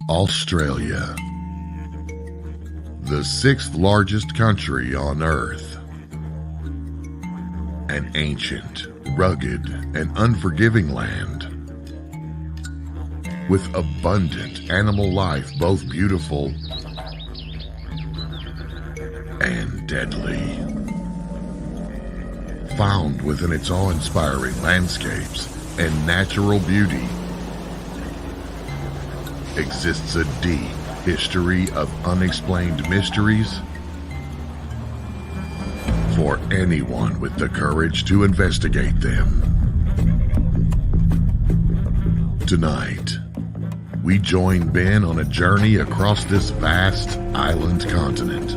Australia, the sixth largest country on Earth. An ancient, rugged, and unforgiving land with abundant animal life, both beautiful and deadly. Found within its awe-inspiring landscapes and natural beauty exists a deep history of unexplained mysteries for anyone with the courage to investigate them. Tonight, we join Ben on a journey across this vast island continent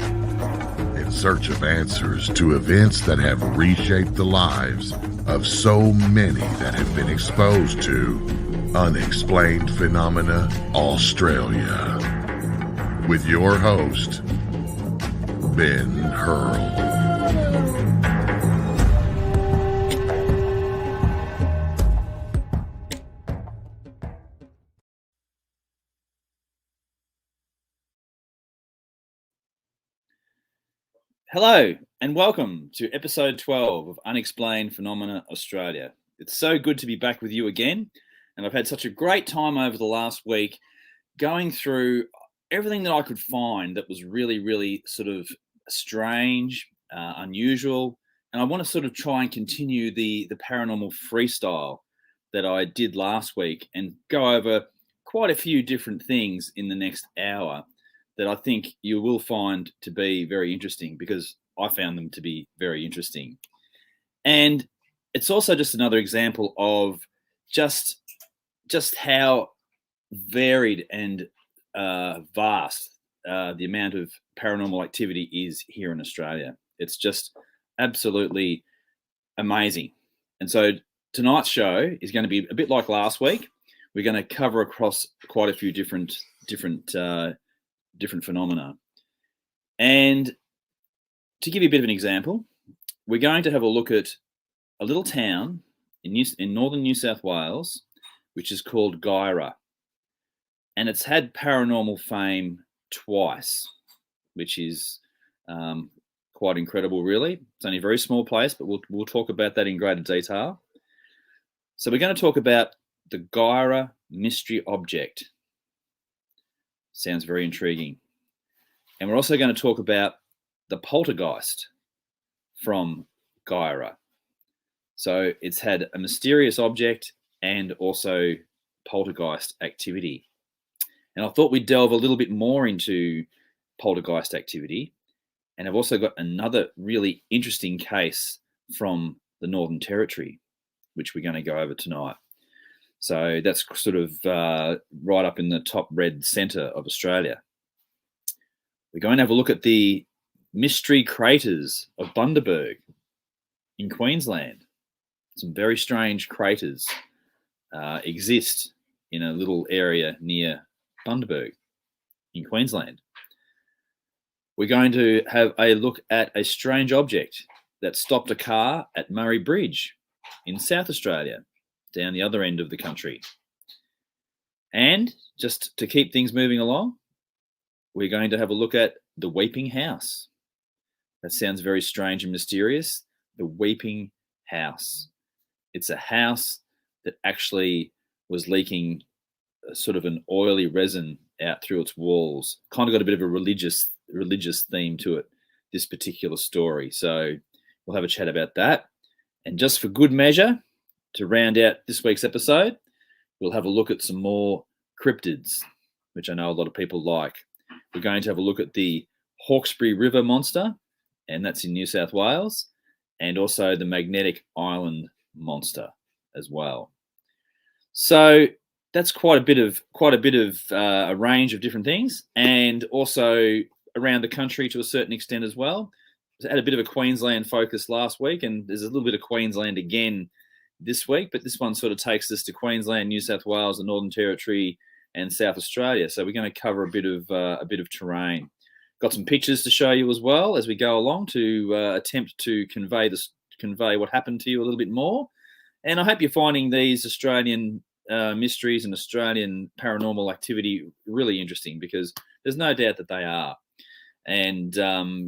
in search of answers to events that have reshaped the lives of so many that have been exposed to Unexplained Phenomena Australia, with your host, Ben Hurl. Hello and welcome to episode 12 of Unexplained Phenomena Australia. It's so good to be back with you again, and I've had such a great time over the last week going through everything that I could find that was really sort of strange, unusual, and I want to sort of try and continue the paranormal freestyle that I did last week and go over quite a few different things in the next hour that I think you will find to be very interesting, because I found them to be very interesting. And it's also just another example of just how varied and vast the amount of paranormal activity is here in Australia. It's just absolutely amazing. And so tonight's show is going to be a bit like last week. We're going to cover across quite a few different phenomena. And to give you a bit of an example, we're going to have a look at a little town in northern New South Wales, which is called Guyra. And it's had paranormal fame twice, which is quite incredible, really. It's only a very small place, but we'll talk about that in greater detail. So we're going to talk about the Guyra mystery object. Sounds very intriguing. And we're also going to talk about the poltergeist from Guyra. So it's had a mysterious object and also poltergeist activity. And I thought we'd delve a little bit more into poltergeist activity. And I've also got another really interesting case from the Northern Territory, which we're going to go over tonight. So that's sort of right up in the top red centre of Australia. We're going to have a look at the mystery craters of Bundaberg in Queensland. Some very strange craters exist in a little area near Bundaberg in Queensland. We're going to have a look at a strange object that stopped a car at Murray Bridge in South Australia, down the other end of the country. And just to keep things moving along, we're going to have a look at the Weeping House. That sounds very strange and mysterious. The Weeping House. It's a house that actually was leaking sort of an oily resin out through its walls. Kind of got a bit of a religious theme to it, this particular story. So we'll have a chat about that. And just for good measure, to round out this week's episode, we'll have a look at some more cryptids, which I know a lot of people like. We're going to have a look at the Hawkesbury River monster, and that's in New South Wales, and also the Magnetic Island monster as well. So that's quite a bit of a range of different things, and also around the country to a certain extent as well. I had a bit of a Queensland focus last week, and there's a little bit of Queensland again this week, but this one sort of takes us to Queensland, New South Wales, the Northern Territory, and South Australia. So we're going to cover a bit of terrain. Got some pictures to show you as well as we go along to attempt to convey what happened to you a little bit more. And I hope you're finding these Australian mysteries and Australian paranormal activity really interesting, because there's no doubt that they are. And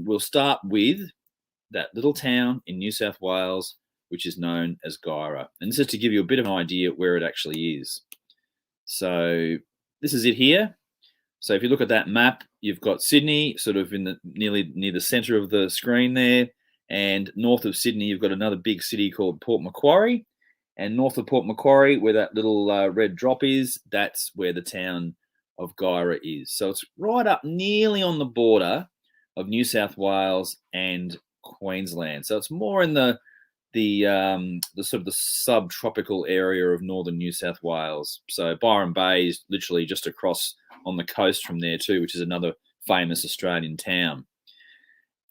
we'll start with that little town in New South Wales, which is known as Guyra. And this is to give you a bit of an idea where it actually is. So this is it here. So if you look at that map, you've got Sydney sort of in the nearly near the centre of the screen there. And north of Sydney, you've got another big city called Port Macquarie. And north of Port Macquarie, where that little red drop is, that's where the town of Guyra is. So it's right up nearly on the border of New South Wales and Queensland. So it's more in the sort of the subtropical area of northern New South Wales. So Byron Bay is literally just across on the coast from there too, which is another famous Australian town.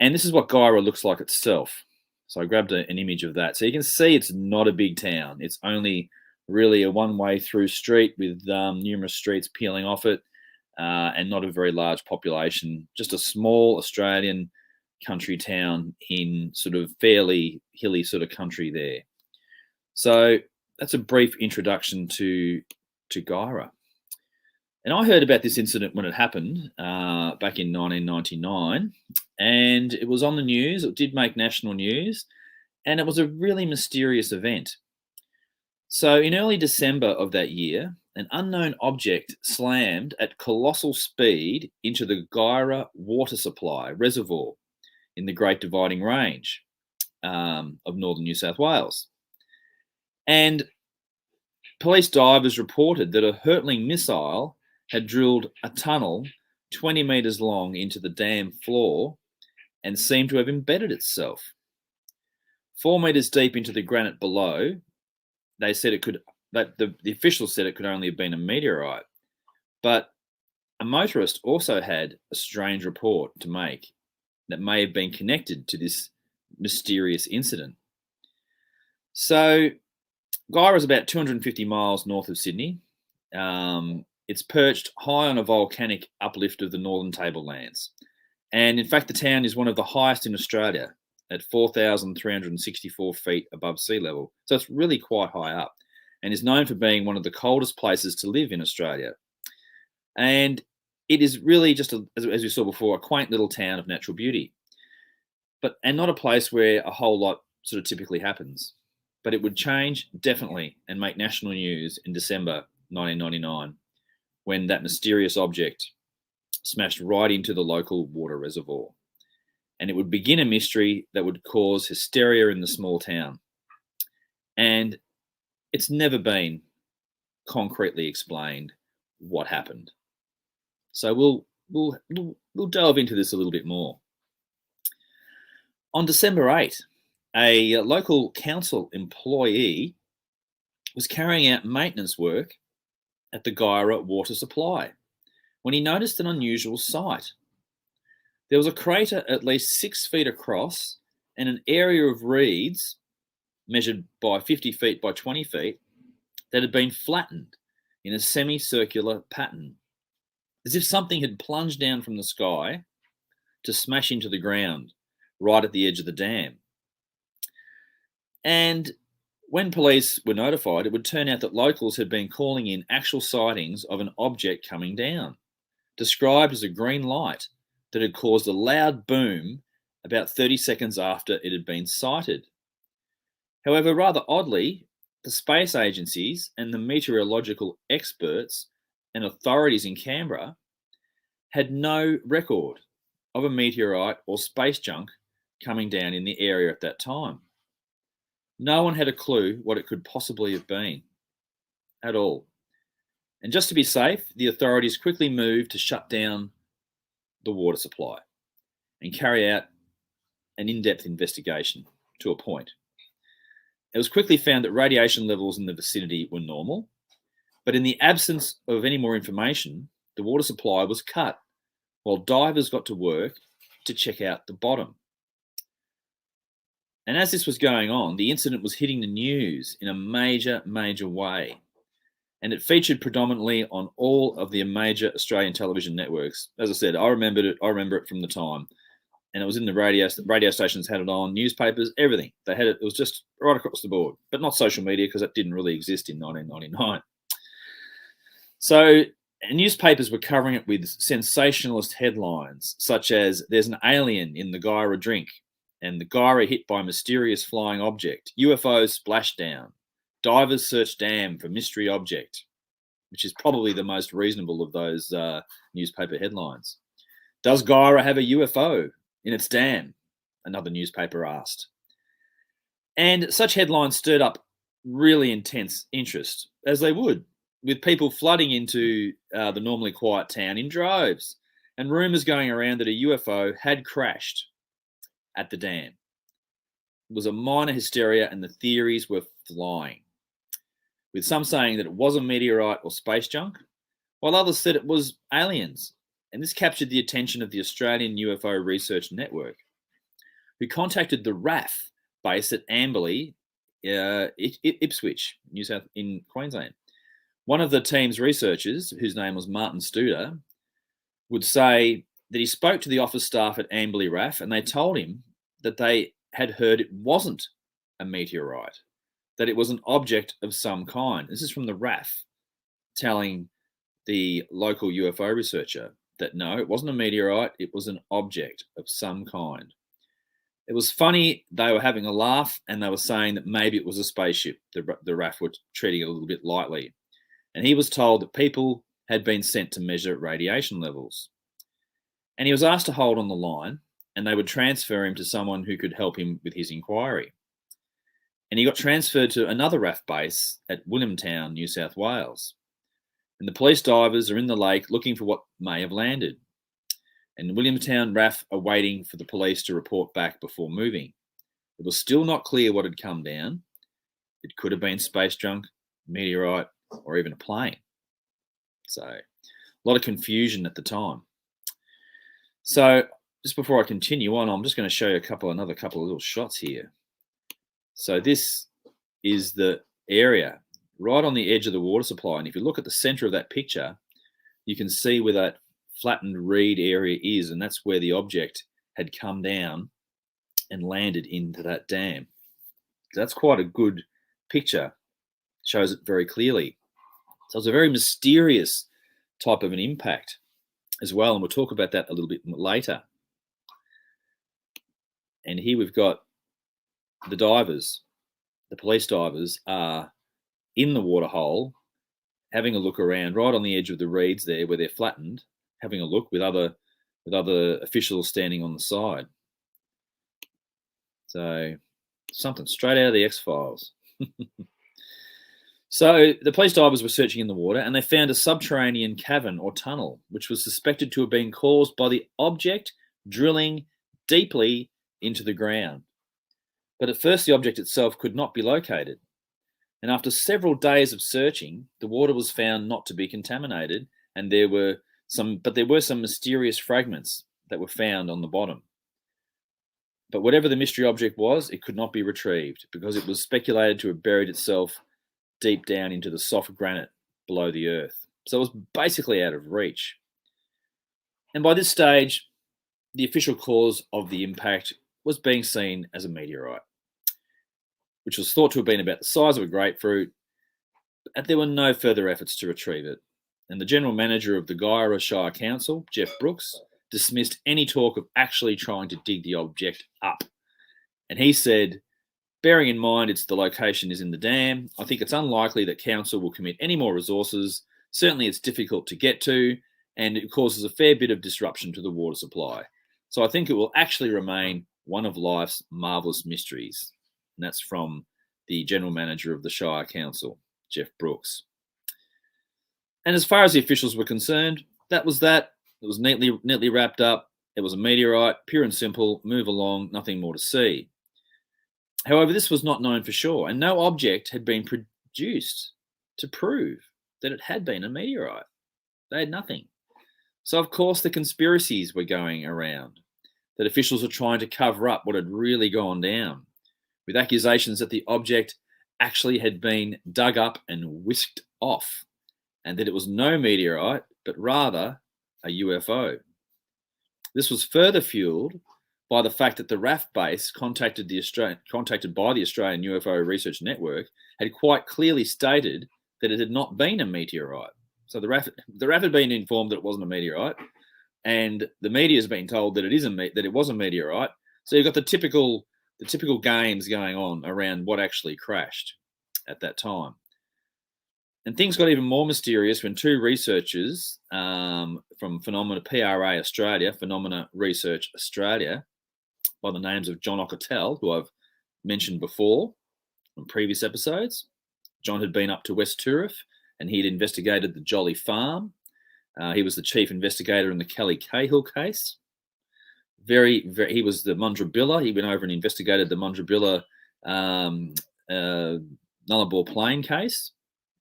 And this is what Guyra looks like itself. So I grabbed an image of that. So you can see it's not a big town. It's only really a one-way through street with numerous streets peeling off it, and not a very large population. Just a small Australian country town in sort of fairly hilly sort of country there. So that's a brief introduction to Guyra. And I heard about this incident when it happened back in 1999, and it was on the news. It did make national news, and it was a really mysterious event. So in early December of that year, an unknown object slammed at colossal speed into the Guyra water supply reservoir in the Great Dividing Range of northern New South Wales. And police divers reported that a hurtling missile had drilled a tunnel 20 metres long into the dam floor and seemed to have embedded itself. 4 metres deep into the granite below, they said the officials said it could only have been a meteorite. But a motorist also had a strange report to make that may have been connected to this mysterious incident. So Guyra is about 250 miles north of Sydney. It's perched high on a volcanic uplift of the northern tablelands. And in fact, the town is one of the highest in Australia at 4,364 feet above sea level. So it's really quite high up, and is known for being one of the coldest places to live in Australia. And it is really just, as we saw before, a quaint little town of natural beauty, and not a place where a whole lot sort of typically happens. But it would change definitely and make national news in December 1999, when that mysterious object smashed right into the local water reservoir. And it would begin a mystery that would cause hysteria in the small town. And it's never been concretely explained what happened. So we'll delve into this a little bit more. On December 8, a local council employee was carrying out maintenance work at the Guyra water supply when he noticed an unusual sight. There was a crater at least 6 feet across and an area of reeds measured by 50 feet by 20 feet that had been flattened in a semicircular pattern, as if something had plunged down from the sky to smash into the ground right at the edge of the dam. And when police were notified, it would turn out that locals had been calling in actual sightings of an object coming down, described as a green light that had caused a loud boom about 30 seconds after it had been sighted. However, rather oddly, the space agencies and the meteorological experts and authorities in Canberra had no record of a meteorite or space junk coming down in the area at that time. No one had a clue what it could possibly have been at all. And just to be safe, the authorities quickly moved to shut down the water supply and carry out an in-depth investigation to a point. It was quickly found that radiation levels in the vicinity were normal, but in the absence of any more information, the water supply was cut while divers got to work to check out the bottom. And as this was going on, the incident was hitting the news in a major way. And it featured predominantly on all of the major Australian television networks. As I said, I remember it from the time. And it was in the radio stations had it on, newspapers, everything. They had it. It was just right across the board, but not social media because that didn't really exist in 1999. So newspapers were covering it with sensationalist headlines, such as "There's an alien in the Guyra drink," and "The Guyra hit by mysterious flying object," "UFO splashdown," "Divers search dam for mystery object," which is probably the most reasonable of those newspaper headlines. "Does Guyra have a UFO in its dam?" another newspaper asked. And such headlines stirred up really intense interest, as they would, with people flooding into the normally quiet town in droves, and rumours going around that a UFO had crashed at the dam. It was a minor hysteria, and the theories were flying, with some saying that it was a meteorite or space junk, while others said it was aliens. And this captured the attention of the Australian UFO Research Network, who contacted the RAF base at Amberley, Ipswich, New South in Queensland. One of the team's researchers, whose name was Martin Studer, would say that he spoke to the office staff at Amberley RAF, and they told him that they had heard it wasn't a meteorite, that it was an object of some kind. This is from the RAF telling the local UFO researcher that no, it wasn't a meteorite, it was an object of some kind. It was funny, they were having a laugh, and they were saying that maybe it was a spaceship. The RAF were treating it a little bit lightly. And he was told that people had been sent to measure radiation levels. And he was asked to hold on the line, and they would transfer him to someone who could help him with his inquiry. And he got transferred to another RAF base at Williamtown, New South Wales. And the police divers are in the lake looking for what may have landed. And Williamtown RAF are waiting for the police to report back before moving. It was still not clear what had come down. It could have been space junk, meteorite, or even a plane. So a lot of confusion at the time. So just before I continue on, I'm just going to show you another couple of little shots here. So this is the area right on the edge of the water supply. And if you look at the center of that picture, you can see where that flattened reed area is, and that's where the object had come down and landed into that dam. That's quite a good picture. Shows it very clearly. So it's a very mysterious type of an impact as well, and we'll talk about that a little bit later. And here we've got the divers. The police divers are in the water hole, having a look around right on the edge of the reeds there where they're flattened, having a look with other officials standing on the side. So something straight out of the X-Files. So the police divers were searching in the water, and they found a subterranean cavern or tunnel, which was suspected to have been caused by the object drilling deeply into the ground. But at first the object itself could not be located. And after several days of searching, the water was found not to be contaminated, and there were some mysterious fragments that were found on the bottom. But whatever the mystery object was, it could not be retrieved because it was speculated to have buried itself deep down into the soft granite below the earth. So it was basically out of reach. And by this stage, the official cause of the impact was being seen as a meteorite, which was thought to have been about the size of a grapefruit, but there were no further efforts to retrieve it. And the general manager of the Guyra Shire Council, Jeff Brooks, dismissed any talk of actually trying to dig the object up. And he said, bearing in mind the location is in the dam, I think it's unlikely that council will commit any more resources. Certainly it's difficult to get to, and it causes a fair bit of disruption to the water supply. So I think it will actually remain one of life's marvellous mysteries. And that's from the general manager of the Shire Council, Jeff Brooks. And as far as the officials were concerned, that was that. It was neatly wrapped up. It was a meteorite, pure and simple, move along, nothing more to see. However, this was not known for sure, and no object had been produced to prove that it had been a meteorite. They had nothing. So, of course, the conspiracies were going around, that officials were trying to cover up what had really gone down, with accusations that the object actually had been dug up and whisked off, and that it was no meteorite, but rather a UFO. This was further fueled by the fact that the RAF base contacted by the Australian UFO Research Network had quite clearly stated that it had not been a meteorite. So the RAF had been informed that it wasn't a meteorite, and the media has been told that it was a meteorite. So you've got the typical games going on around what actually crashed at that time. And things got even more mysterious when two researchers from Phenomena Research Australia, by the names of John Ockertell, who I've mentioned before in previous episodes. John had been up to West Turriff and he had investigated the Jolly Farm. He was the chief investigator in the Kelly Cahill case. He was the Mundrabilla. He went over and investigated the Mundrabilla Nullarbor Plain case.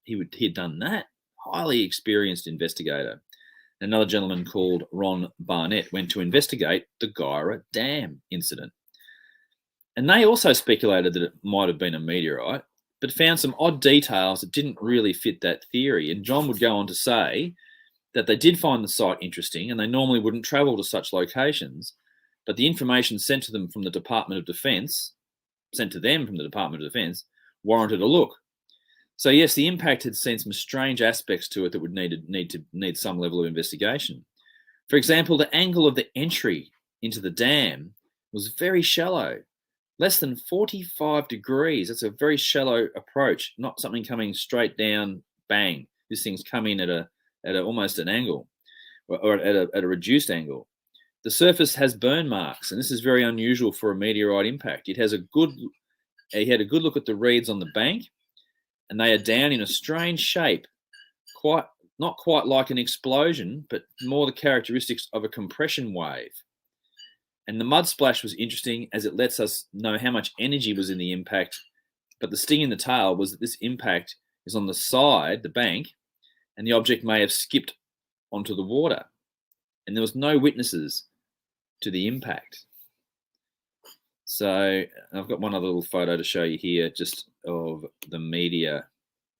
He had done that. Highly experienced investigator. Another gentleman called Ron Barnett went to investigate the Guyra Dam incident. And they also speculated that it might have been a meteorite, but found some odd details that didn't really fit that theory. And John would go on to say that they did find the site interesting and they normally wouldn't travel to such locations, but the information sent to them from the Department of Defence, warranted a look. So yes, the impact had seen some strange aspects to it that would need some level of investigation. For example, the angle of the entry into the dam was very shallow, less than 45 degrees. That's a very shallow approach, not something coming straight down, bang. This thing's come in at almost an angle, or at a reduced angle. The surface has burn marks, and this is very unusual for a meteorite impact. He had a good look at the reeds on the bank, and they are down in a strange shape, not quite like an explosion, but more the characteristics of a compression wave. And the mud splash was interesting as it lets us know how much energy was in the impact, but the sting in the tail was that this impact is on the side, the bank, and the object may have skipped onto the water. And there was no witnesses to the impact. So I've got one other little photo to show you here just of the media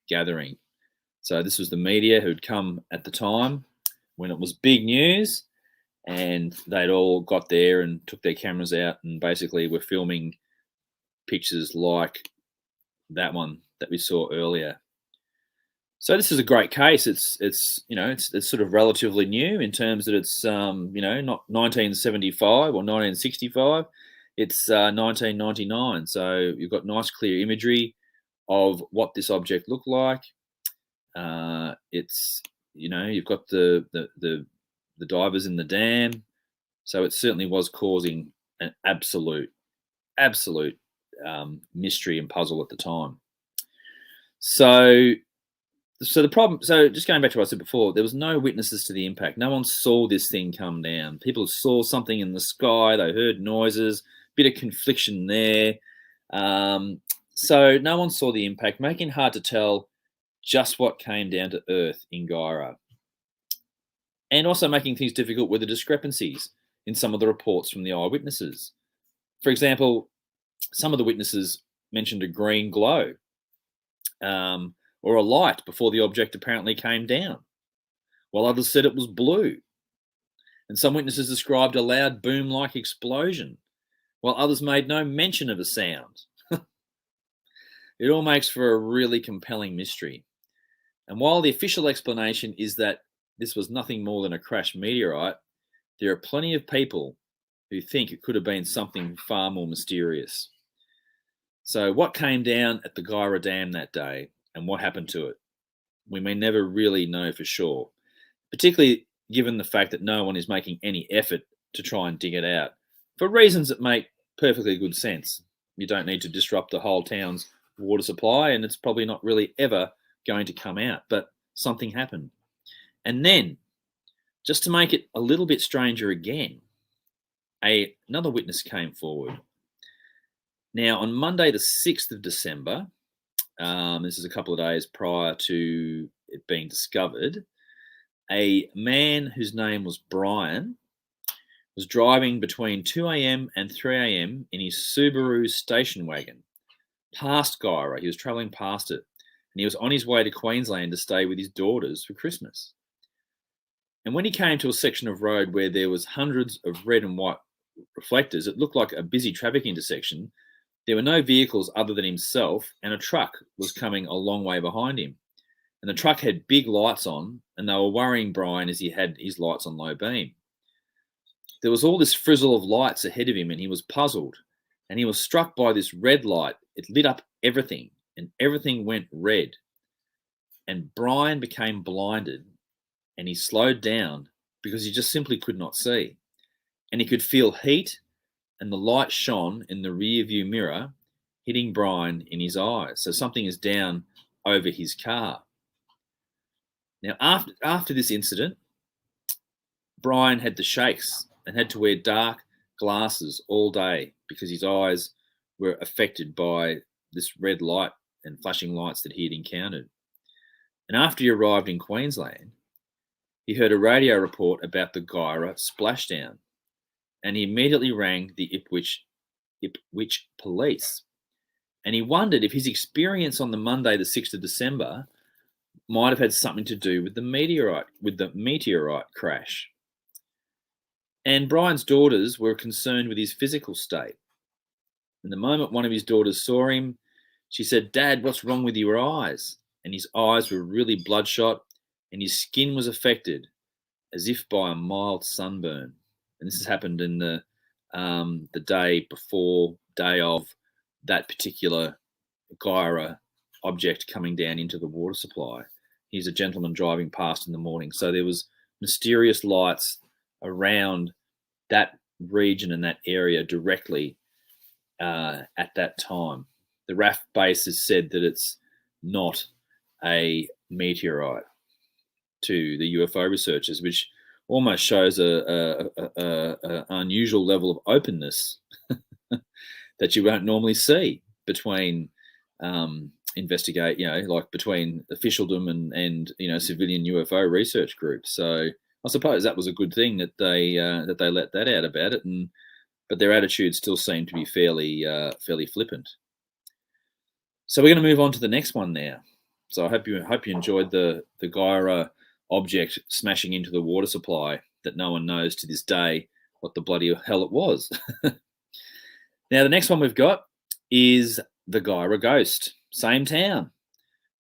gathering. So this was the media who'd come at the time when it was big news, and they'd all got there and took their cameras out and basically were filming pictures like that one that we saw earlier. So this is a great case. It's sort of relatively new in terms that it's not 1975 or 1965. It's 1999. So you've got nice clear imagery of what this object looked like. You've got the divers in the dam. So it certainly was causing an absolute mystery and puzzle at the time. So the problem, just going back to what I said before, there was no witnesses to the impact. No one saw this thing come down. People saw something in the sky. They heard noises, bit of confliction there. So no one saw the impact, making it hard to tell just what came down to earth in Guyra. And also making things difficult were the discrepancies in some of the reports from the eyewitnesses. For example, some of the witnesses mentioned a green glow or a light before the object apparently came down, while others said it was blue. And some witnesses described a loud boom-like explosion, while others made no mention of a sound. It all makes for a really compelling mystery. And while the official explanation is that this was nothing more than a crashed meteorite, there are plenty of people who think it could have been something far more mysterious. So what came down at the Guyra Dam that day and what happened to it? We may never really know for sure, particularly given the fact that no one is making any effort to try and dig it out, for reasons that make perfectly good sense. You don't need to disrupt the whole town's water supply, and it's probably not really ever going to come out, but something happened. And then, just to make it a little bit stranger again, another witness came forward. Now, on Monday, the 6th of December, this is a couple of days prior to it being discovered, a man whose name was Brian was driving between 2 a.m. and 3 a.m. in his Subaru station wagon past Guyra. He was travelling past it, and he was on his way to Queensland to stay with his daughters for Christmas. And when he came to a section of road where there was hundreds of red and white reflectors, it looked like a busy traffic intersection. There were no vehicles other than himself, and a truck was coming a long way behind him. and the truck had big lights on, and they were worrying Brian as he had his lights on low beam. There was all this frizzle of lights ahead of him, and he was puzzled, and he was struck by this red light. It lit up everything, and everything went red. And Brian became blinded, and he slowed down because he just simply could not see. And he could feel heat, and the light shone in the rear view mirror, hitting Brian in his eyes. So something is down over his car. Now, after this incident, Brian had the shakes and had to wear dark glasses all day because his eyes were affected by this red light and flashing lights that he had encountered. And after he arrived in Queensland, he heard a radio report about the Guyra splashdown, and he immediately rang the Ipswich police. And he wondered if his experience on the Monday, the 6th of December, might have had something to do with the meteorite crash. And Brian's daughters were concerned with his physical state. And the moment one of his daughters saw him, she said, "Dad, what's wrong with your eyes?" And his eyes were really bloodshot, and his skin was affected as if by a mild sunburn. And this has happened in the day of that particular Guyra object coming down into the water supply. He's a gentleman driving past in the morning. So there was mysterious lights around that region and that area directly at that time. The RAF base has said that it's not a meteorite to the UFO researchers, which almost shows a unusual level of openness that you won't normally see between between officialdom and civilian UFO research groups. So I suppose that was a good thing that they let that out about it, but their attitude still seemed to be fairly flippant. So we're going to move on to the next one now. So I hope you enjoyed the Guyra object smashing into the water supply that no one knows to this day what the bloody hell it was. Now the next one we've got is the Guyra Ghost. Same town,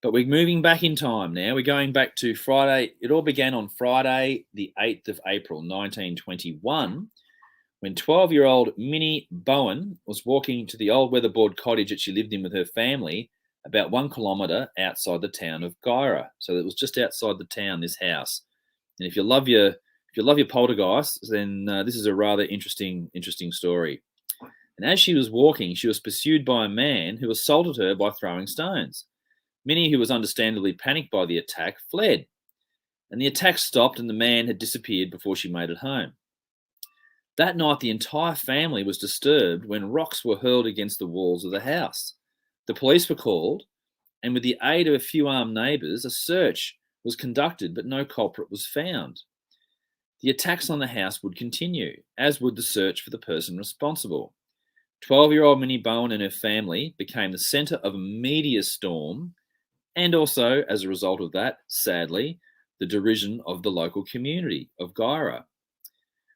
but we're moving back in time now. We're going back to Friday. It all began on Friday, the 8th of April, 1921, when 12-year-old Minnie Bowen was walking to the old weatherboard cottage that she lived in with her family about 1 kilometre outside the town of Guyra. So it was just outside the town, this house. And if you love your poltergeists, then this is a rather interesting story. And as she was walking, she was pursued by a man who assaulted her by throwing stones. Minnie, who was understandably panicked by the attack, fled. And the attack stopped and the man had disappeared before she made it home. That night, the entire family was disturbed when rocks were hurled against the walls of the house. The police were called, and with the aid of a few armed neighbours, a search was conducted, but no culprit was found. The attacks on the house would continue, as would the search for the person responsible. 12-year-old Minnie Bowen and her family became the centre of a media storm, and also, as a result of that, sadly, the derision of the local community of Guyra.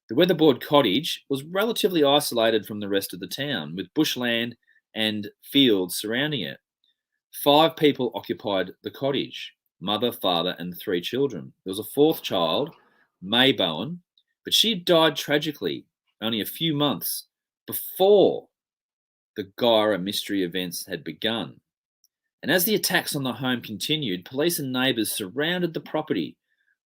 The weatherboard cottage was relatively isolated from the rest of the town, with bushland and fields surrounding it. 5 people occupied the cottage: mother, father, and 3 children. There was a 4th child, May Bowen, but she had died tragically only a few months before the Guyra mystery events had begun. And as the attacks on the home continued, police and neighbours surrounded the property,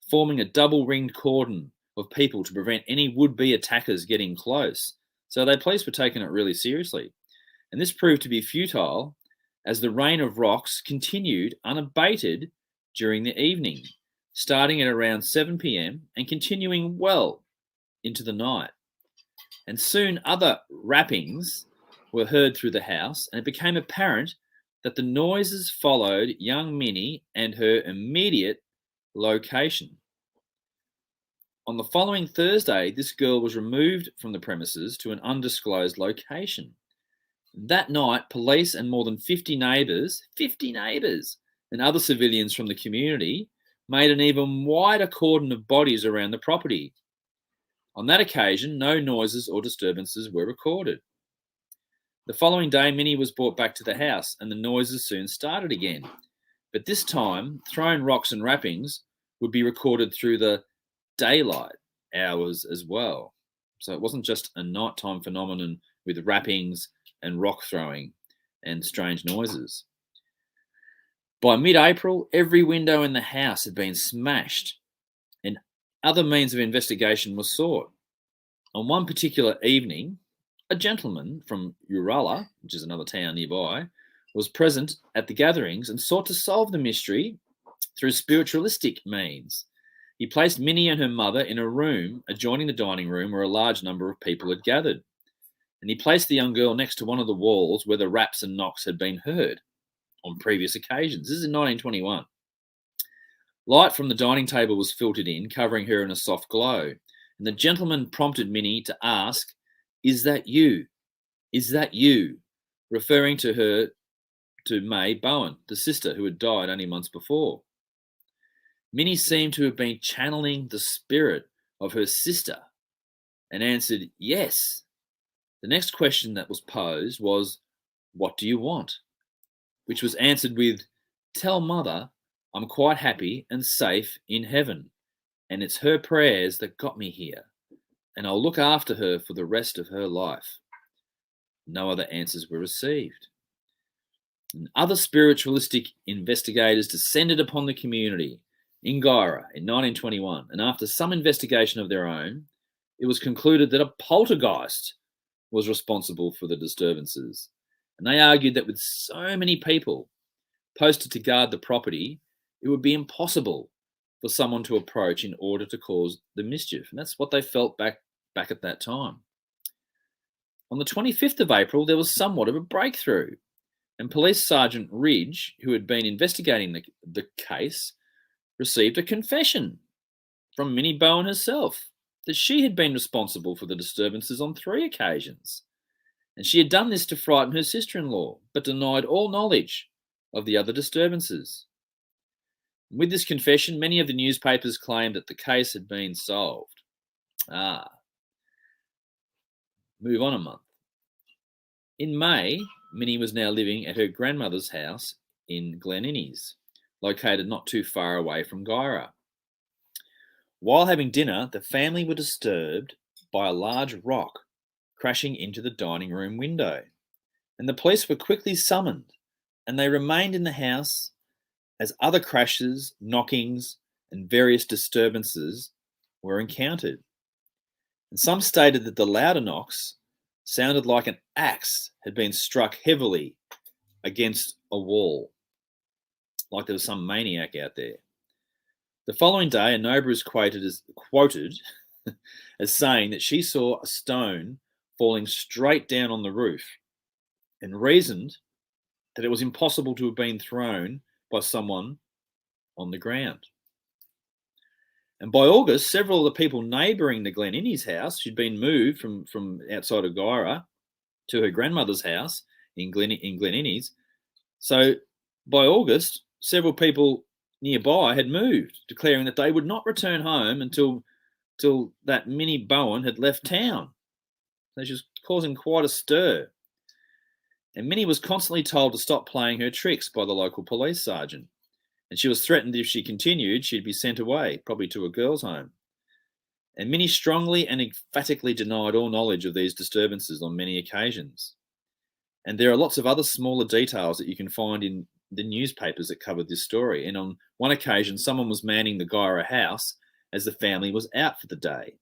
forming a double-ringed cordon of people to prevent any would-be attackers getting close. So the police were taking it really seriously. And this proved to be futile as the rain of rocks continued unabated during the evening, starting at around 7 p.m. and continuing well into the night. And soon other rappings were heard through the house, and it became apparent that the noises followed young Minnie and her immediate location. On the following Thursday, this girl was removed from the premises to an undisclosed location. That night, police and more than 50 neighbours, and other civilians from the community made an even wider cordon of bodies around the property. On that occasion, no noises or disturbances were recorded. The following day, Minnie was brought back to the house and the noises soon started again. But this time, thrown rocks and wrappings would be recorded through the daylight hours as well. So it wasn't just a nighttime phenomenon with wrappings and rock throwing and strange noises. By mid-April, every window in the house had been smashed and other means of investigation were sought. On one particular evening, a gentleman from Uralla, which is another town nearby, was present at the gatherings and sought to solve the mystery through spiritualistic means. He placed Minnie and her mother in a room adjoining the dining room where a large number of people had gathered. And he placed the young girl next to one of the walls where the raps and knocks had been heard on previous occasions. This is in 1921. Light from the dining table was filtered in, covering her in a soft glow. And the gentleman prompted Minnie to ask, "Is that you? Is that you?" referring to May Bowen, the sister who had died only months before. Minnie seemed to have been channeling the spirit of her sister and answered yes. The next question that was posed was, "What do you want?" which was answered with, "Tell mother I'm quite happy and safe in heaven, and it's her prayers that got me here, and I'll look after her for the rest of her life." No other answers were received. And other spiritualistic investigators descended upon the community in Guyra in 1921, and after some investigation of their own, it was concluded that a poltergeist was responsible for the disturbances. And they argued that with so many people posted to guard the property, it would be impossible for someone to approach in order to cause the mischief. And that's what they felt back at that time. On the 25th of April, there was somewhat of a breakthrough. And Police Sergeant Ridge, who had been investigating the case, received a confession from Minnie Bowen herself that she had been responsible for the disturbances on 3 occasions. And she had done this to frighten her sister-in-law, but denied all knowledge of the other disturbances. With this confession, many of the newspapers claimed that the case had been solved. Move on a month. In May, Minnie was now living at her grandmother's house in Glen Innes, located not too far away from Guyra. While having dinner, the family were disturbed by a large rock crashing into the dining room window, and the police were quickly summoned, and they remained in the house as other crashes, knockings, and various disturbances were encountered. And some stated that the louder knocks sounded like an axe had been struck heavily against a wall, like there was some maniac out there. The following day, a neighbour is quoted as saying that she saw a stone falling straight down on the roof and reasoned that it was impossible to have been thrown by someone on the ground. And by August, several of the people neighbouring the Glen Innes house, she'd been moved from outside of Guyra to her grandmother's house in Glen Innes. So by August, several people nearby had moved, declaring that they would not return home until that Minnie Bowen had left town. So she was causing quite a stir. And Minnie was constantly told to stop playing her tricks by the local police sergeant. And she was threatened if she continued, she'd be sent away, probably to a girls' home. And Minnie strongly and emphatically denied all knowledge of these disturbances on many occasions. And there are lots of other smaller details that you can find in the newspapers that covered this story. And on one occasion, someone was manning the Guyra house as the family was out for the day.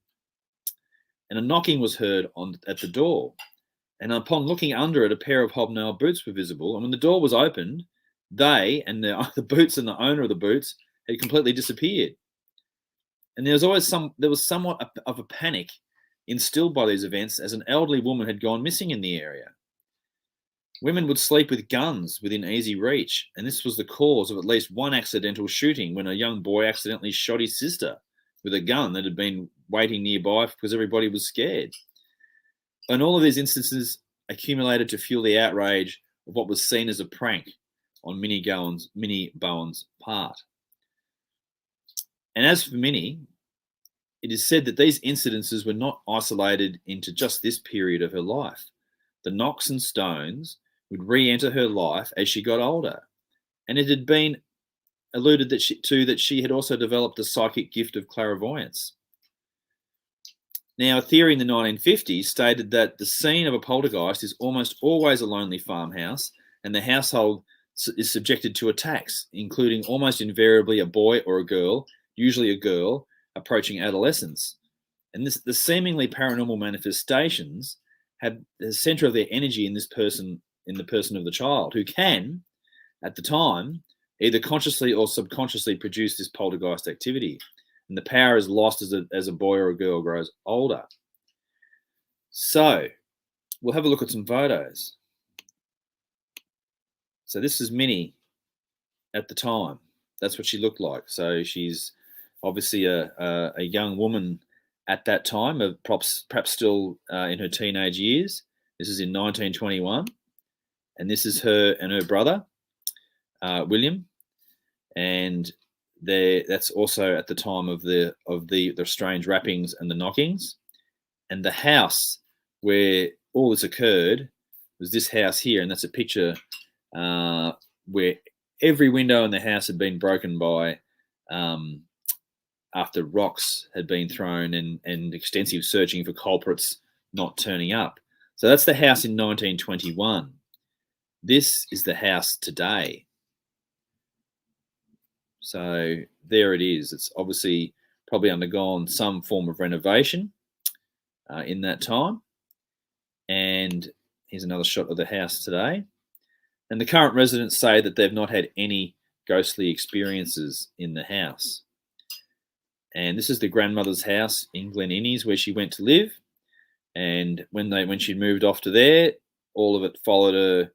And a knocking was heard at the door. And upon looking under it, a pair of hobnail boots were visible. And when the door was opened, they and the boots and the owner of the boots had completely disappeared. And there was somewhat of a panic instilled by these events, as an elderly woman had gone missing in the area. Women would sleep with guns within easy reach, and this was the cause of at least one accidental shooting when a young boy accidentally shot his sister with a gun that had been waiting nearby because everybody was scared. And all of these instances accumulated to fuel the outrage of what was seen as a prank on Minnie Bowen's part. And as for Minnie, it is said that these incidences were not isolated into just this period of her life. The knocks and stones would re-enter her life as she got older. And it had been alluded that she had also developed a psychic gift of clairvoyance. Now, a theory in the 1950s stated that the scene of a poltergeist is almost always a lonely farmhouse, and the household is subjected to attacks, including almost invariably a boy or a girl, usually a girl, approaching adolescence. And the seemingly paranormal manifestations have the center of their energy in the person of the child, who can, at the time, either consciously or subconsciously produce this poltergeist activity. And the power is lost as a boy or a girl grows older. So we'll have a look at some photos. So this is Minnie at the time. That's what she looked like. So she's obviously a young woman at that time, perhaps still in her teenage years. This is in 1921. And this is her and her brother, William. And that's also at the time of the strange rappings and the knockings. And the house where all this occurred was this house here, and that's a picture where every window in the house had been broken by after rocks had been thrown and extensive searching for culprits not turning up. So that's the house in 1921. This is the house today. So there it is. It's obviously probably undergone some form of renovation in that time. And here's another shot of the house today. And the current residents say that they've not had any ghostly experiences in the house. And this is the grandmother's house in Glen Innes where she went to live. And when she moved off to there, all of it followed her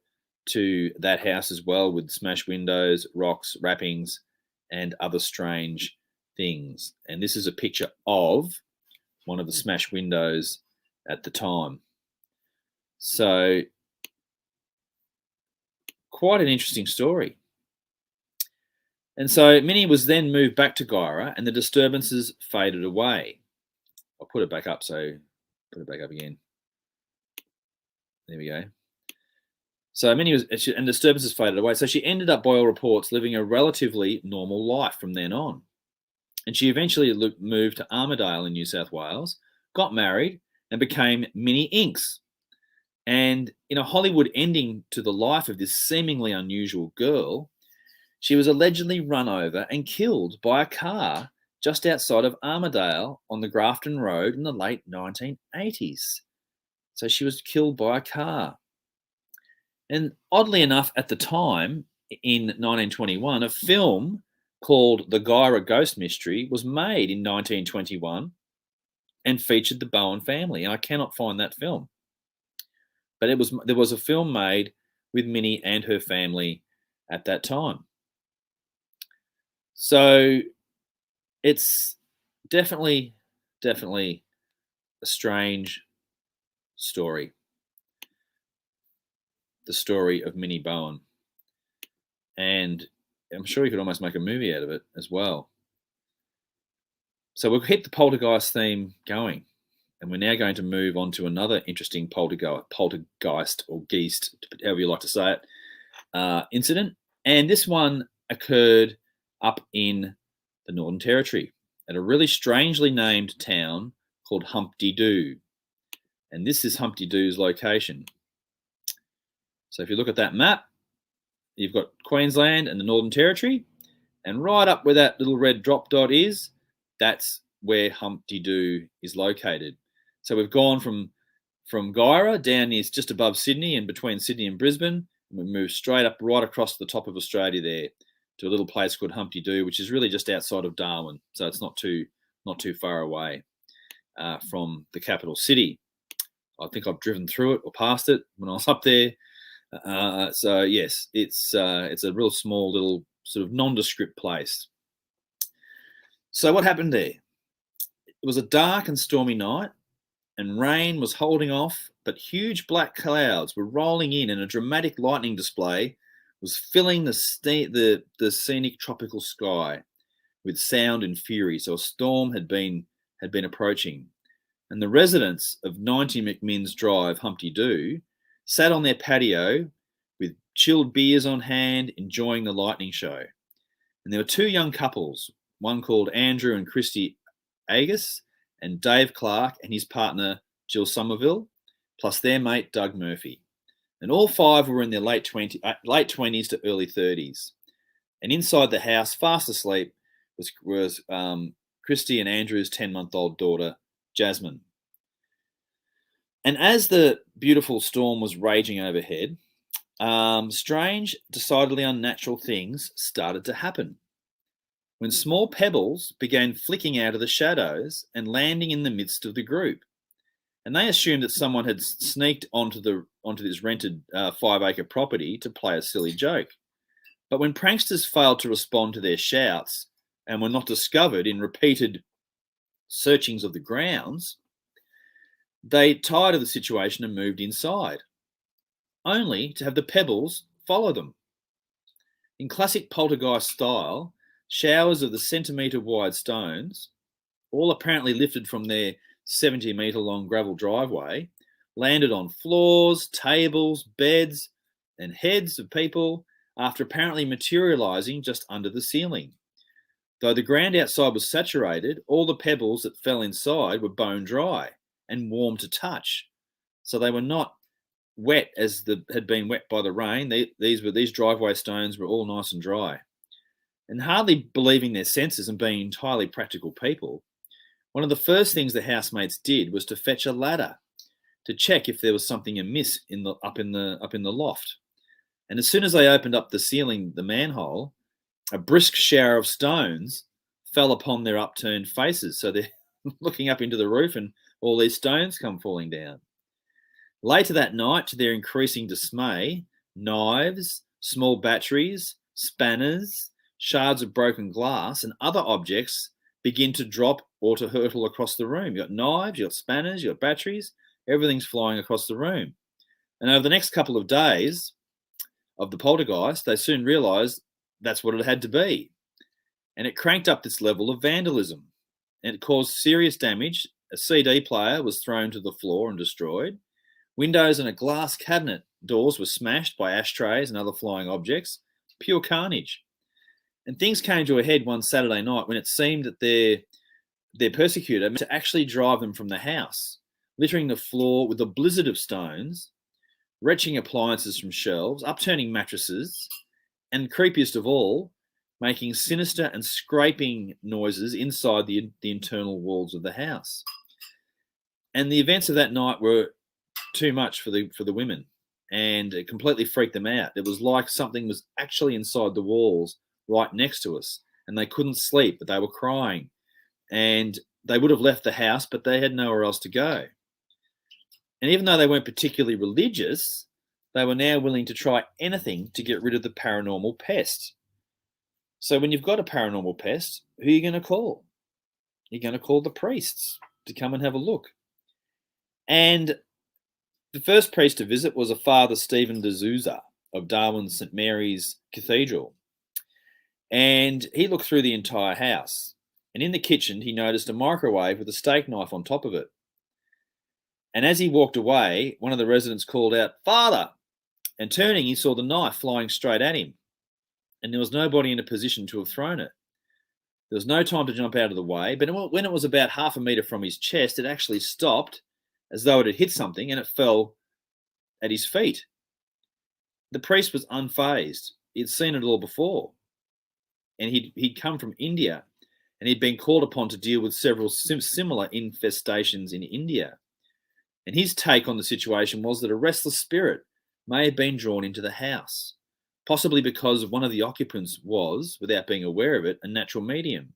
to that house as well, with smashed windows, rocks, rappings, and other strange things. And this is a picture of one of the smashed windows at the time. So quite an interesting story. And so Minnie was then moved back to Guyra, and the disturbances faded away. I'll put it back up, so put it back up again. There we go. So Minnie and disturbances faded away. So she ended up, by all reports, living a relatively normal life from then on. And she eventually moved to Armidale in New South Wales, got married, and became Minnie Inks. And in a Hollywood ending to the life of this seemingly unusual girl, she was allegedly run over and killed by a car just outside of Armidale on the Grafton Road in the late 1980s. So she was killed by a car. And oddly enough, at the time, in 1921, a film called The Guyra Ghost Mystery was made in 1921 and featured the Bowen family. And I cannot find that film. But there was a film made with Minnie and her family at that time. So it's definitely a strange story. The story of Minnie Bowen. And I'm sure you could almost make a movie out of it as well. So we'll keep the poltergeist theme going. And we're now going to move on to another interesting poltergeist or geist, however you like to say it, incident. And this one occurred up in the Northern Territory at a really strangely named town called Humpty Doo. And this is Humpty Doo's location. So if you look at that map, you've got Queensland and the Northern Territory, and right up where that little red drop dot is, that's where Humpty Doo is located. So we've gone from Guyra down near just above Sydney and between Sydney and Brisbane, and we moved straight up right across the top of Australia there to a little place called Humpty Doo, which is really just outside of Darwin. So it's not too far away from the capital city. I think I've driven through it or past it when I was up there. So yes, it's a real small little sort of nondescript place. So what happened there? It was a dark and stormy night, and rain was holding off, but huge black clouds were rolling in, and a dramatic lightning display was filling the scenic tropical sky with sound and fury. So a storm had been approaching, and the residents of 90 McMinns Drive, Humpty Doo, sat on their patio with chilled beers on hand, enjoying the lightning show. And there were two young couples, one called Andrew and Christy Agus, and Dave Clark and his partner Jill Somerville, plus their mate Doug Murphy. And all five were in their late 20s to early 30s. And inside the house, fast asleep, was Christy and Andrew's 10-month-old daughter, Jasmine. And as the beautiful storm was raging overhead, strange, decidedly unnatural things started to happen. When small pebbles began flicking out of the shadows and landing in the midst of the group. And they assumed that someone had sneaked onto this rented 5-acre property to play a silly joke. But when pranksters failed to respond to their shouts and were not discovered in repeated searchings of the grounds, they tired of the situation and moved inside, only to have the pebbles follow them. In classic poltergeist style, showers of the centimetre-wide stones, all apparently lifted from their 70-metre-long gravel driveway, landed on floors, tables, beds, and heads of people after apparently materialising just under the ceiling. Though the ground outside was saturated, all the pebbles that fell inside were bone dry and warm to touch. So they were not wet as had been wet by the rain. These driveway stones were all nice and dry. And hardly believing their senses and being entirely practical people, one of the first things the housemates did was to fetch a ladder to check if there was something amiss up in the loft. And as soon as they opened up the ceiling, the manhole, a brisk shower of stones fell upon their upturned faces. So they're looking up into the roof and all these stones come falling down. Later that night, to their increasing dismay, knives, small batteries, spanners, shards of broken glass, and other objects begin to drop or to hurtle across the room. You've got knives, you've got spanners, you've got batteries, everything's flying across the room. And over the next couple of days of the poltergeist, they soon realised that's what it had to be. And it cranked up this level of vandalism. And it caused serious damage. A CD player was thrown to the floor and destroyed. Windows and a glass cabinet doors were smashed by ashtrays and other flying objects. Pure carnage. And things came to a head one Saturday night when it seemed that their persecutor meant to actually drive them from the house, littering the floor with a blizzard of stones, wrenching appliances from shelves, upturning mattresses, and creepiest of all, making sinister and scraping noises inside the internal walls of the house. And the events of that night were too much for the women, and it completely freaked them out. It was like something was actually inside the walls right next to us, and they couldn't sleep, but they were crying. And they would have left the house, but they had nowhere else to go. And even though they weren't particularly religious, they were now willing to try anything to get rid of the paranormal pest. So when you've got a paranormal pest, who are you going to call? You're going to call the priests to come and have a look. And the first priest to visit was a Father Stephen de Souza of Darwin's St. Mary's Cathedral. And he looked through the entire house. And in the kitchen, he noticed a microwave with a steak knife on top of it. And as he walked away, one of the residents called out, "Father!" And turning, he saw the knife flying straight at him. And there was nobody in a position to have thrown it. There was no time to jump out of the way, but when it was about half a metre from his chest, it actually stopped as though it had hit something, and it fell at his feet. The priest was unfazed. He'd seen it all before. And he'd come from India, and he'd been called upon to deal with several similar infestations in India. And his take on the situation was that a restless spirit may have been drawn into the house, possibly because one of the occupants was, without being aware of it, a natural medium.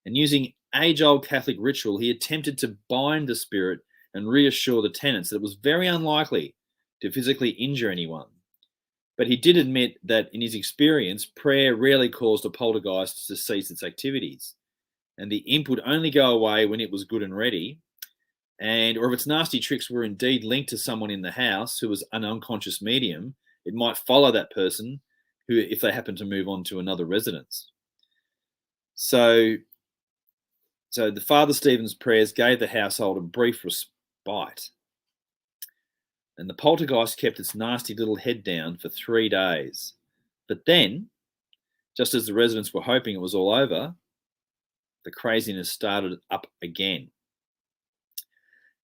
And using age-old Catholic ritual, he attempted to bind the spirit and reassure the tenants that it was very unlikely to physically injure anyone. But he did admit that in his experience, prayer rarely caused a poltergeist to cease its activities. And the imp would only go away when it was good and ready, or if its nasty tricks were indeed linked to someone in the house who was an unconscious medium, it might follow that person if they happen to move on to another residence. So the Father Stephen's prayers gave the household a brief respite. And the poltergeist kept its nasty little head down for 3 days. But then Just as the residents were hoping it was all over, the craziness started up again.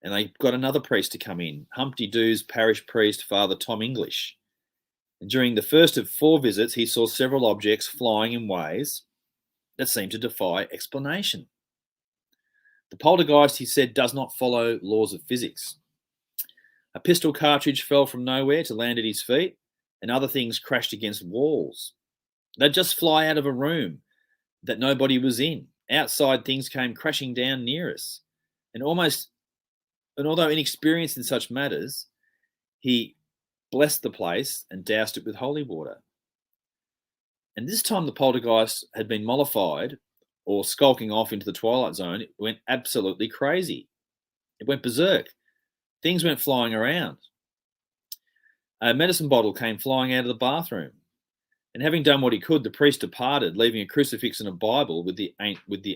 And they got another priest to come in, Humpty Doo's parish priest, Father Tom English. And during the first of 4 visits, he saw several objects flying in ways that seemed to defy explanation. The poltergeist, he said, does not follow laws of physics. A pistol cartridge fell from nowhere to land at his feet, and other things crashed against walls. They'd just fly out of a room that nobody was in. Outside things came crashing down near us. And although inexperienced in such matters, he blessed the place and doused it with holy water. And this time the poltergeist had been mollified or skulking off into the twilight zone. It went absolutely crazy. It went berserk. Things went flying around. A medicine bottle came flying out of the bathroom. And having done what he could, the priest departed, leaving a crucifix and a Bible with the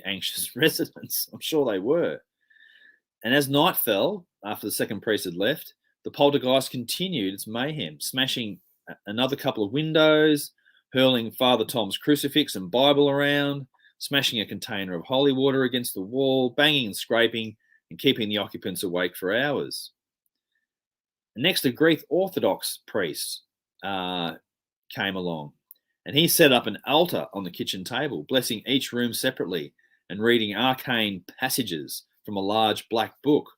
anxious residents. I'm sure they were. And as night fell, after the second priest had left, the poltergeist continued its mayhem, smashing another couple of windows, hurling Father Tom's crucifix and Bible around, smashing a container of holy water against the wall, banging and scraping, and keeping the occupants awake for hours. And next, a Greek Orthodox priest came along, and he set up an altar on the kitchen table, blessing each room separately and reading arcane passages from a large black book.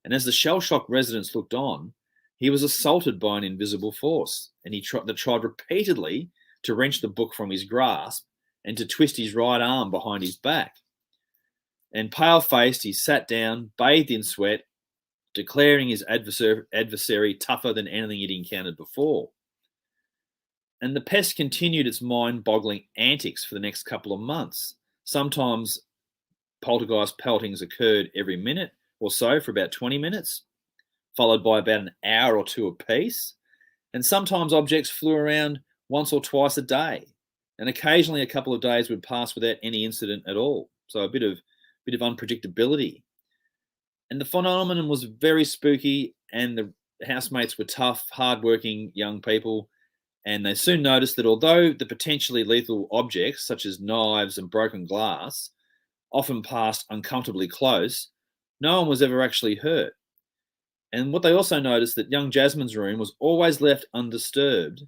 And as the shell-shocked residents looked on, he was assaulted by an invisible force, and he tried repeatedly to wrench the book from his grasp and to twist his right arm behind his back. And pale-faced, he sat down, bathed in sweat, declaring his adversary tougher than anything he'd encountered before. And the pest continued its mind-boggling antics for the next couple of months. Sometimes poltergeist peltings occurred every minute or so for about 20 minutes, followed by about an hour or two apiece. And sometimes objects flew around once or twice a day. And occasionally a couple of days would pass without any incident at all. So a bit of unpredictability. And the phenomenon was very spooky, and the housemates were tough, hardworking young people. And they soon noticed that although the potentially lethal objects, such as knives and broken glass, often passed uncomfortably close, no one was ever actually hurt. And what they also noticed, that young Jasmine's room was always left undisturbed.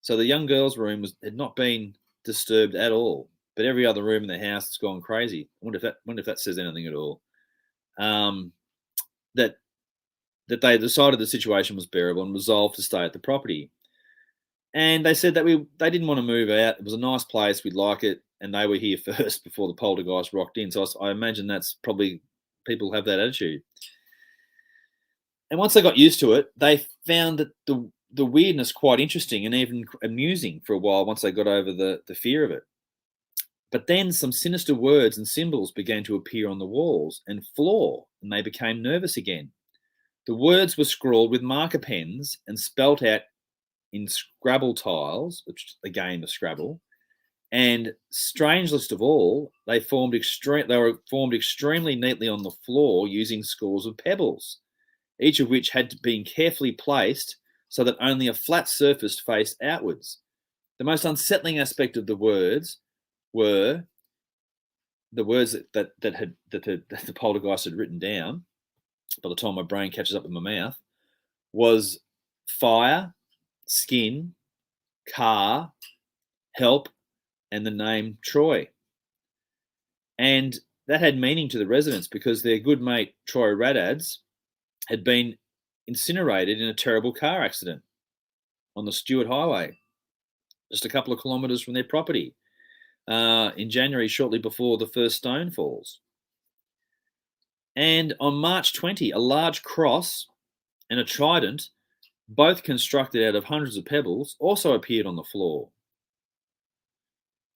So the young girl's room had not been disturbed at all, but every other room in the house has gone crazy. I wonder if that says anything at all. That they decided the situation was bearable and resolved to stay at the property. And they said that they didn't want to move out. It was a nice place. We'd like it. And they were here first before the poltergeist rocked in. So I imagine that's probably, people have that attitude. And once they got used to it, they found that the weirdness quite interesting and even amusing for a while once they got over the fear of it. But then some sinister words and symbols began to appear on the walls and floor, and they became nervous again. The words were scrawled with marker pens and spelt out in Scrabble tiles, which is a game of Scrabble. And strangest of all, they were formed extremely neatly on the floor using scores of pebbles, each of which had been carefully placed so that only a flat surface faced outwards. The most unsettling aspect of the words were the words that the poltergeist had written down. By the time my brain catches up with my mouth, was fire, skin, car, help, and the name Troy. And that had meaning to the residents because their good mate Troy Radads had been incinerated in a terrible car accident on the Stewart Highway, just a couple of kilometres from their property, in January, shortly before the first stone falls. And on March 20, a large cross and a trident, both constructed out of hundreds of pebbles, also appeared on the floor.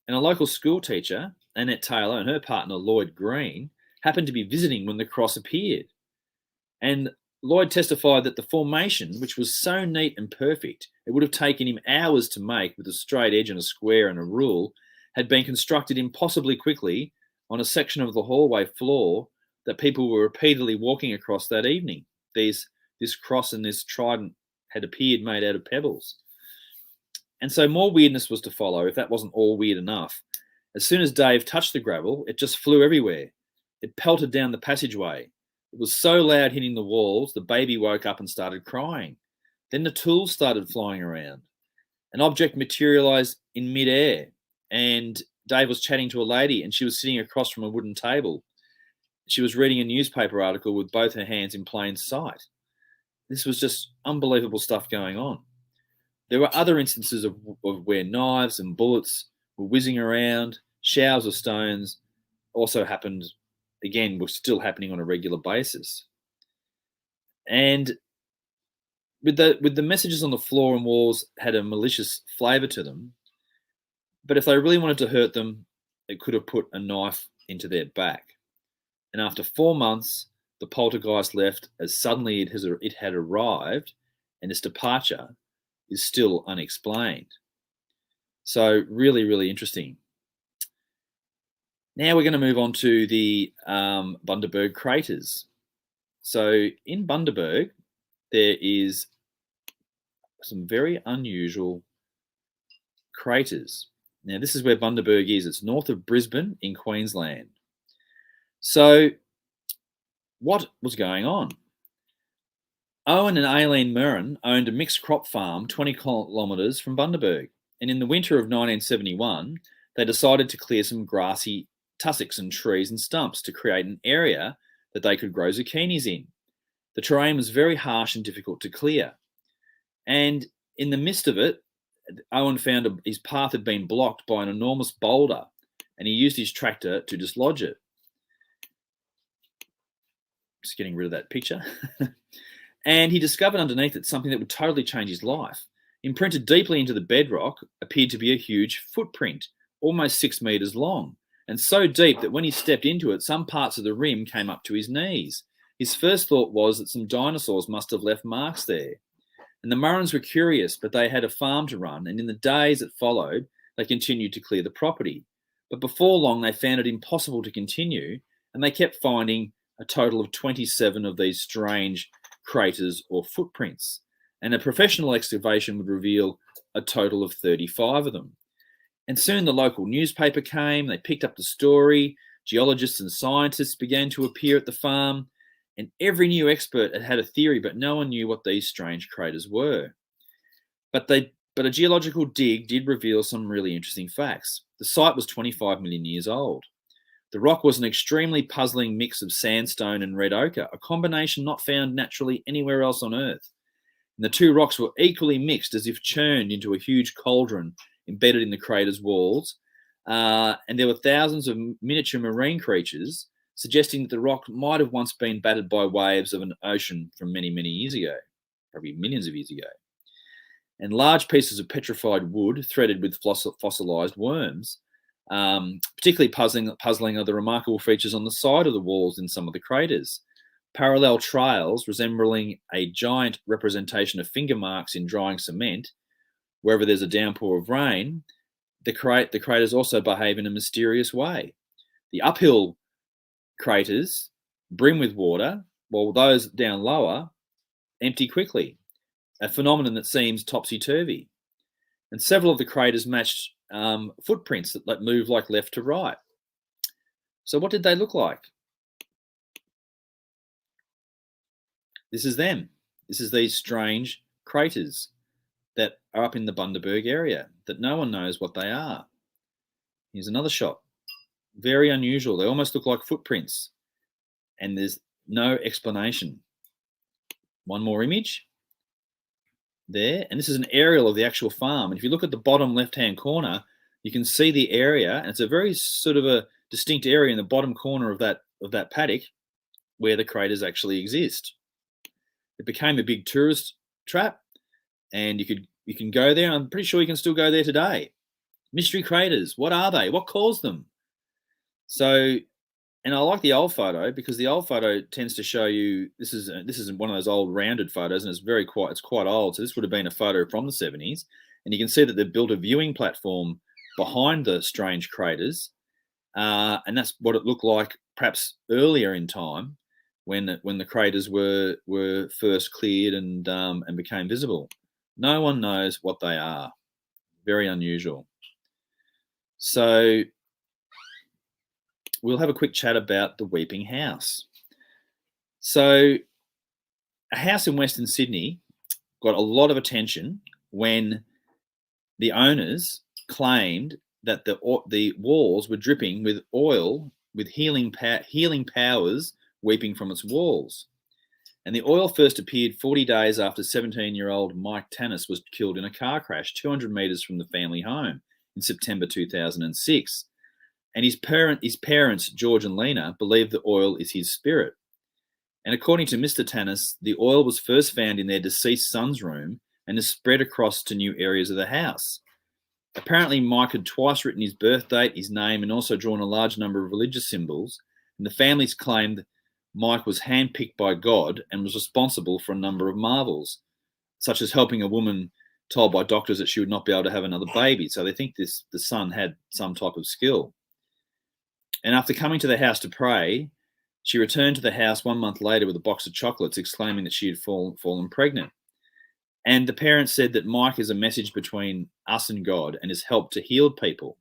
And a local school teacher, Annette Taylor, and her partner, Lloyd Green, happened to be visiting when the cross appeared. And Lloyd testified that the formation, which was so neat and perfect, it would have taken him hours to make with a straight edge and a square and a rule, had been constructed impossibly quickly on a section of the hallway floor that people were repeatedly walking across that evening. This cross and this trident had appeared made out of pebbles. And so more weirdness was to follow if that wasn't all weird enough. As soon as Dave touched the gravel, it just flew everywhere. It pelted down the passageway. It was so loud hitting the walls, the baby woke up and started crying. Then the tools started flying around. An object materialized in midair, and Dave was chatting to a lady, and she was sitting across from a wooden table. She was reading a newspaper article with both her hands in plain sight. This was just unbelievable stuff going on. There were other instances of where knives and bullets were whizzing around. Showers of stones also happened, again, were still happening on a regular basis. And with the messages on the floor and walls had a malicious flavour to them. But if they really wanted to hurt them, they could have put a knife into their back. And after 4 months, the poltergeist left as suddenly it had arrived, and its departure is still unexplained. So really, really interesting. Now we're going to move on to the Bundaberg Craters. So in Bundaberg, there is some very unusual craters. Now this is where Bundaberg is. It's north of Brisbane in Queensland. So what was going on? Owen and Aileen Murren owned a mixed crop farm 20 kilometres from Bundaberg. And in the winter of 1971, they decided to clear some grassy tussocks and trees and stumps to create an area that they could grow zucchinis in. The terrain was very harsh and difficult to clear. And in the midst of it, Owen found his path had been blocked by an enormous boulder, and he used his tractor to dislodge it. Just getting rid of that picture. And he discovered underneath it something that would totally change his life. Imprinted deeply into the bedrock appeared to be a huge footprint, almost 6 meters long, and so deep that when he stepped into it, some parts of the rim came up to his knees. His first thought was that some dinosaurs must have left marks there. And the Murrens were curious, but they had a farm to run, and in the days that followed, they continued to clear the property. But before long, they found it impossible to continue, and they kept finding a total of 27 of these strange craters or footprints. And a professional excavation would reveal a total of 35 of them. And soon the local newspaper came, they picked up the story, geologists and scientists began to appear at the farm, and every new expert had a theory, but no one knew what these strange craters were. But a geological dig did reveal some really interesting facts. The site was 25 million years old. The rock was an extremely puzzling mix of sandstone and red ochre, a combination not found naturally anywhere else on Earth. And the two rocks were equally mixed, as if churned into a huge cauldron embedded in the crater's walls. And there were thousands of miniature marine creatures, suggesting that the rock might have once been battered by waves of an ocean from many, many years ago, probably millions of years ago. And large pieces of petrified wood threaded with fossilized worms. Particularly puzzling are the remarkable features on the side of the walls in some of the craters. Parallel trails resembling a giant representation of finger marks in drying cement. Wherever there's a downpour of rain, the craters also behave in a mysterious way. The uphill craters brim with water, while those down lower empty quickly, a phenomenon that seems topsy-turvy. And several of the craters matched footprints that move like left to right. So what did they look like? This is them. This is these strange craters that are up in the Bundaberg area that no one knows what they are. Here's another shot. Very unusual. They almost look like footprints, and there's no explanation. One more image. There, and this is an aerial of the actual farm. And if you look at the bottom left-hand corner, you can see the area, and it's a very sort of a distinct area in the bottom corner of that paddock where the craters actually exist. It became a big tourist trap, and you can go there. I'm pretty sure you can still go there today. Mystery craters. What are they? What caused them? So, and I like the old photo because the old photo tends to show you this is one of those old rounded photos, and it's quite old. So this would have been a photo from the 70s, and you can see that they've built a viewing platform behind the strange craters, and that's what it looked like perhaps earlier in time when the craters were first cleared and became visible. No one knows what they are. Very unusual. So we'll have a quick chat about the Weeping House. So a house in Western Sydney got a lot of attention when the owners claimed that the walls were dripping with oil with healing powers weeping from its walls. And the oil first appeared 40 days after 17-year-old Mike Tannis was killed in a car crash 200 metres from the family home in September 2006. And his parents, George and Lena, believe the oil is his spirit. And according to Mr. Tannis, the oil was first found in their deceased son's room and has spread across to new areas of the house. Apparently, Mike had twice written his birth date, his name, and also drawn a large number of religious symbols. And the families claimed Mike was handpicked by God and was responsible for a number of marvels, such as helping a woman told by doctors that she would not be able to have another baby. So they think the son had some type of skill. And after coming to the house to pray, she returned to the house 1 month later with a box of chocolates, exclaiming that she had fallen pregnant. And the parents said that Mike is a message between us and God and has helped to heal people.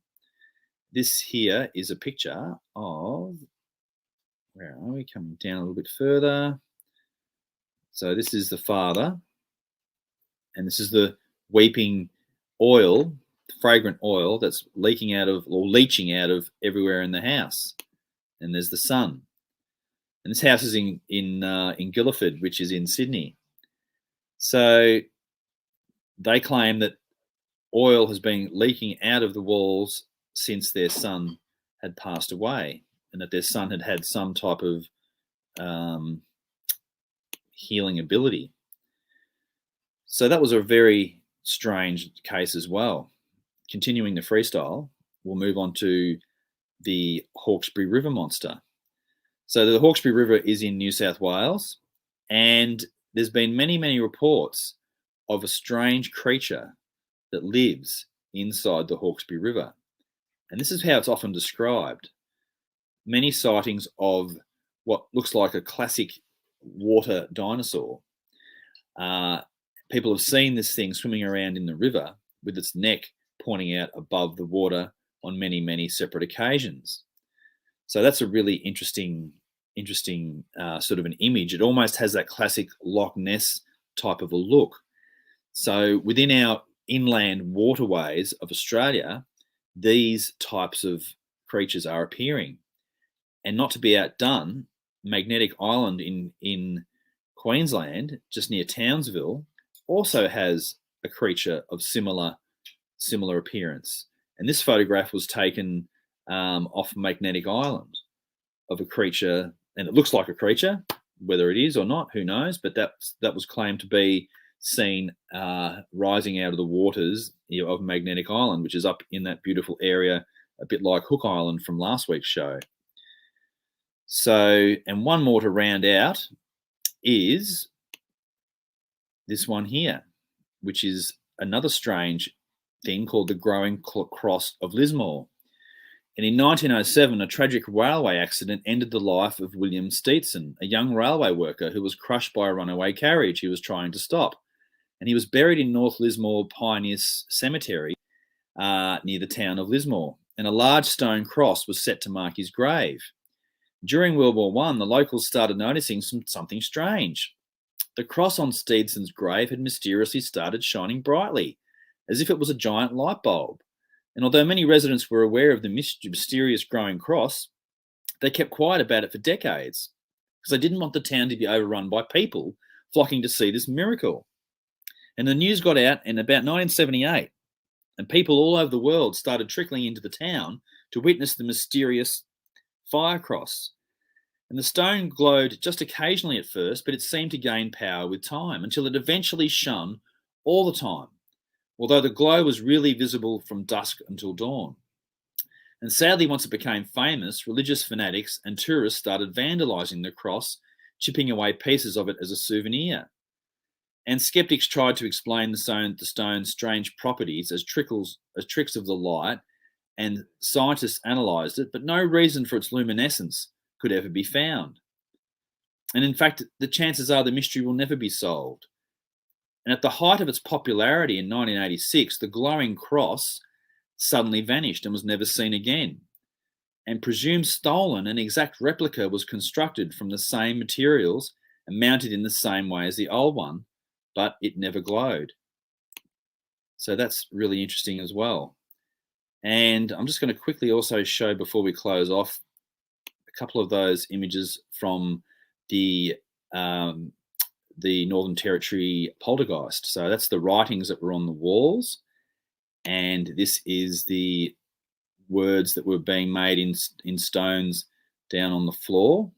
This here is a picture of, where are we? Coming down a little bit further. So this is the father, and this is the weeping oil, fragrant oil that's leaching out of everywhere in the house. And there's the son. And this house is in Guildford, which is in Sydney. So they claim that oil has been leaking out of the walls since their son had passed away, and that their son had some type of healing ability. So that was a very strange case as well. Continuing the freestyle, we'll move on to the Hawkesbury River monster. So the Hawkesbury River is in New South Wales, and there's been many reports of a strange creature that lives inside the Hawkesbury River. And this is how it's often described. Many sightings of what looks like a classic water dinosaur. People have seen this thing swimming around in the river with its neck pointing out above the water on many separate occasions. So that's a really interesting sort of an image. It almost has that classic Loch Ness type of a look. So within our inland waterways of Australia, these types of creatures are appearing. And not to be outdone, Magnetic Island in Queensland, just near Townsville, also has a creature of similar appearance. And this photograph was taken off Magnetic Island of a creature, and it looks like a creature. Whether it is or not, who knows? But that was claimed to be seen rising out of the waters of Magnetic Island, which is up in that beautiful area, a bit like Hook Island from last week's show. So, and one more to round out is this one here, which is another strange thing called the Growing Cross of Lismore. And in 1907, a tragic railway accident ended the life of William Steetson, a young railway worker who was crushed by a runaway carriage he was trying to stop. And he was buried in North Lismore Pioneers Cemetery near the town of Lismore. And a large stone cross was set to mark his grave. During World War I, the locals started noticing something strange. The cross on Steetson's grave had mysteriously started shining brightly, as if it was a giant light bulb. And although many residents were aware of the mysterious growing cross, they kept quiet about it for decades because they didn't want the town to be overrun by people flocking to see this miracle. And the news got out in about 1978, and people all over the world started trickling into the town to witness the mysterious fire cross. And the stone glowed just occasionally at first, but it seemed to gain power with time until it eventually shone all the time, although the glow was really visible from dusk until dawn. And sadly, once it became famous, religious fanatics and tourists started vandalising the cross, chipping away pieces of it as a souvenir. And skeptics tried to explain the stone's strange properties as tricks of the light, and scientists analysed it, but no reason for its luminescence could ever be found. And in fact, the chances are the mystery will never be solved. And at the height of its popularity in 1986, the glowing cross suddenly vanished and was never seen again. And presumed stolen, an exact replica was constructed from the same materials and mounted in the same way as the old one, but it never glowed. So that's really interesting as well. And I'm just going to quickly also show, before we close off, a couple of those images from the Northern Territory poltergeist. So that's the writings that were on the walls, and this is the words that were being made in stones down on the floor.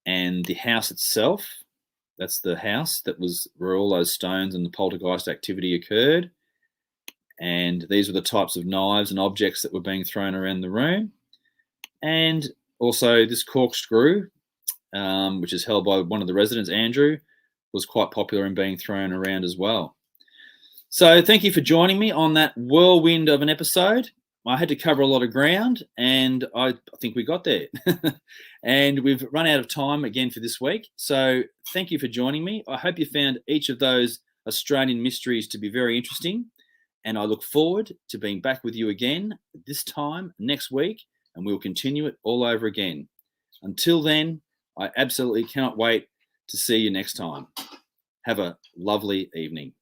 And the house itself, that's the house that was where all those stones and the poltergeist activity occurred. And these were the types of knives and objects that were being thrown around the room. And also this corkscrew, which is held by one of the residents, Andrew, was quite popular in being thrown around as well. So thank you for joining me on that whirlwind of an episode. I had to cover a lot of ground, and I think we got there. And we've run out of time again for this week. So thank you for joining me. I hope you found each of those Australian mysteries to be very interesting. And I look forward to being back with you again this time next week, and we'll continue it all over again. Until then, I absolutely cannot wait to see you next time. Have a lovely evening.